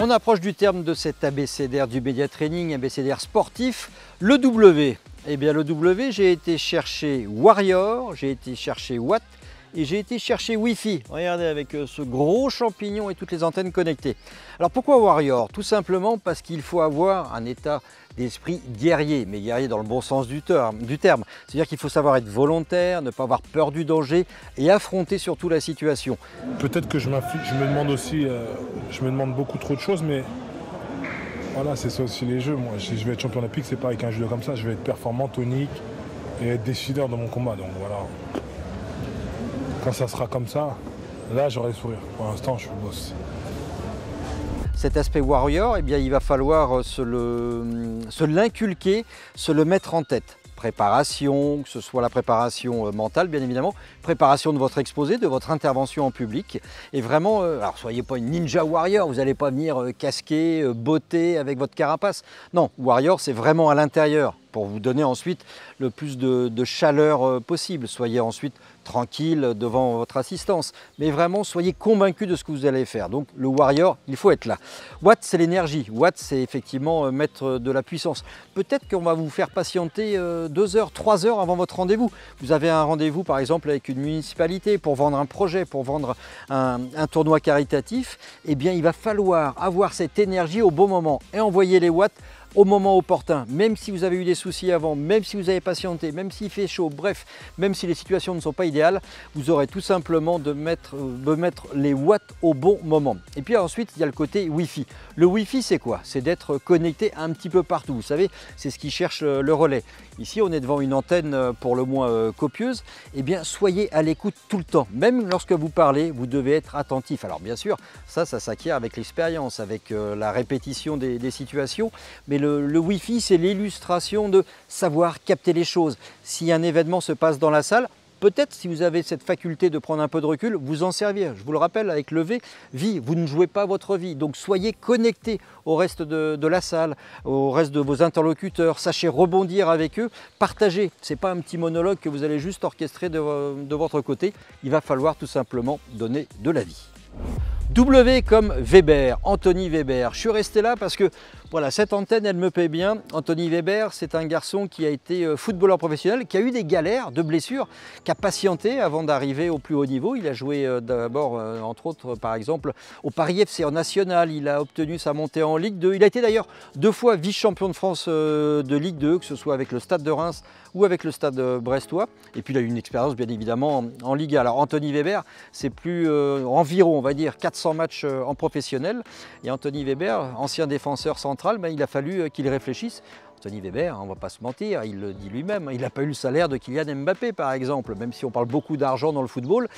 On approche du terme de cet abécédaire du média training, abécédaire sportif, le W. Eh bien le W, j'ai été chercher Warrior, j'ai été chercher Watt et j'ai été chercher Wi-Fi. Regardez avec ce gros champignon et toutes les antennes connectées. Alors pourquoi Warrior? Tout simplement parce qu'il faut avoir un état d'esprit guerrier, mais guerrier dans le bon sens du terme. C'est-à-dire qu'il faut savoir être volontaire, ne pas avoir peur du danger et affronter surtout la situation. Peut-être que je me demande aussi, je me demande beaucoup trop de choses, mais voilà, c'est ça aussi les jeux. Moi, je vais être champion olympique, c'est pas avec un judo comme ça. Je vais être performant, tonique et être décideur dans mon combat. Donc voilà. Quand ça sera comme ça, là j'aurai le sourire. Pour l'instant, je suis le boss. Cet aspect warrior, eh bien, il va falloir se l'inculquer, se le mettre en tête. Préparation, que ce soit la préparation mentale bien évidemment, préparation de votre exposé, de votre intervention en public. Et vraiment, alors soyez pas une ninja warrior, vous n'allez pas venir casquer, botter avec votre carapace. Non, warrior c'est vraiment à l'intérieur pour vous donner ensuite le plus de chaleur possible. Soyez ensuite tranquille devant votre assistance, mais vraiment soyez convaincu de ce que vous allez faire. Donc le warrior, il faut être là. Watt, c'est l'énergie. Watt, c'est effectivement mettre de la puissance. Peut-être qu'on va vous faire patienter 2 heures, 3 heures avant votre rendez-vous. Vous avez un rendez-vous par exemple avec une municipalité pour vendre un projet, pour vendre un tournoi caritatif. Eh bien, il va falloir avoir cette énergie au bon moment et envoyer les watts au moment opportun, même si vous avez eu des soucis avant, même si vous avez patienté, même s'il fait chaud, bref, même si les situations ne sont pas idéales, vous aurez tout simplement de mettre les watts au bon moment. Et puis ensuite, il y a le côté Wi-Fi. Le Wi-Fi, c'est quoi? C'est d'être connecté un petit peu partout. Vous savez, c'est ce qui cherche le relais. Ici, on est devant une antenne pour le moins copieuse. Eh bien, soyez à l'écoute tout le temps. Même lorsque vous parlez, vous devez être attentif. Alors bien sûr, ça s'acquiert avec l'expérience, avec la répétition des situations. Mais le Wi-Fi, c'est l'illustration de savoir capter les choses. Si un événement se passe dans la salle, peut-être si vous avez cette faculté de prendre un peu de recul, vous en servir. Je vous le rappelle, avec le V, vie, vous ne jouez pas votre vie. Donc soyez connectés au reste de la salle, au reste de vos interlocuteurs. Sachez rebondir avec eux, partagez. Ce n'est pas un petit monologue que vous allez juste orchestrer de votre côté. Il va falloir tout simplement donner de la vie. W comme Weber, Anthony Weber. Je suis resté là parce que voilà, cette antenne, elle me plaît bien. Anthony Weber, c'est un garçon qui a été footballeur professionnel, qui a eu des galères, de blessures, qui a patienté avant d'arriver au plus haut niveau. Il a joué d'abord, entre autres, par exemple, au Paris FC en national. Il a obtenu sa montée en Ligue 2. Il a été d'ailleurs 2 fois vice-champion de France de Ligue 2, que ce soit avec le Stade de Reims ou avec le Stade brestois. Et puis il a eu une expérience, bien évidemment, en Ligue 1. Alors Anthony Weber, c'est plus environ, on va dire, 400 matchs en professionnel. Et Anthony Weber, ancien défenseur central, ben, il a fallu qu'il réfléchisse. Anthony Weber, on ne va pas se mentir, il le dit lui-même, il n'a pas eu le salaire de Kylian Mbappé par exemple, même si on parle beaucoup d'argent dans le football.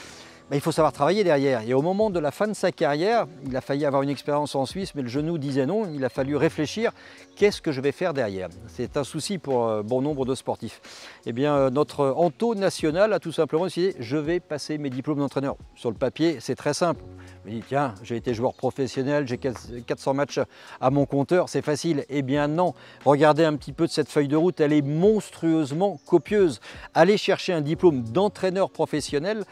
Ben, il faut savoir travailler derrière. Et au moment de la fin de sa carrière, il a failli avoir une expérience en Suisse, mais le genou disait non. Il a fallu réfléchir, qu'est-ce que je vais faire derrière? C'est un souci pour bon nombre de sportifs. Eh bien, notre Anto national a tout simplement décidé, je vais passer mes diplômes d'entraîneur. Sur le papier, c'est très simple. Je me dis, tiens, j'ai été joueur professionnel, j'ai 400 matchs à mon compteur, c'est facile. Eh bien non, regardez un petit peu de cette feuille de route, elle est monstrueusement copieuse. Aller chercher un diplôme d'entraîneur professionnel,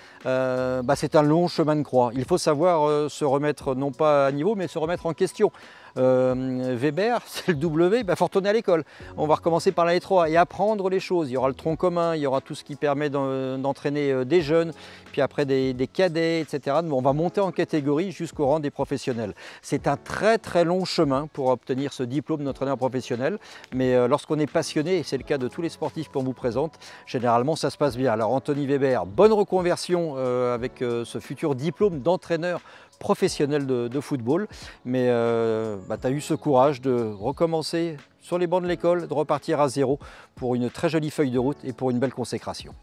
c'est un long chemin de croix. Il faut savoir se remettre, non pas à niveau, mais se remettre en question. Weber, c'est le W, il faut retourner à l'école. On va recommencer par la L3 et apprendre les choses. Il y aura le tronc commun, il y aura tout ce qui permet d'entraîner des jeunes, puis après des cadets, etc. On va monter en catégorie jusqu'au rang des professionnels. C'est un très très long chemin pour obtenir ce diplôme d'entraîneur professionnel, mais lorsqu'on est passionné, et c'est le cas de tous les sportifs qu'on vous présente, généralement ça se passe bien. Alors Anthony Weber, bonne reconversion avec ce futur diplôme d'entraîneur professionnel de football, mais tu as eu ce courage de recommencer sur les bancs de l'école, de repartir à zéro pour une très jolie feuille de route et pour une belle consécration.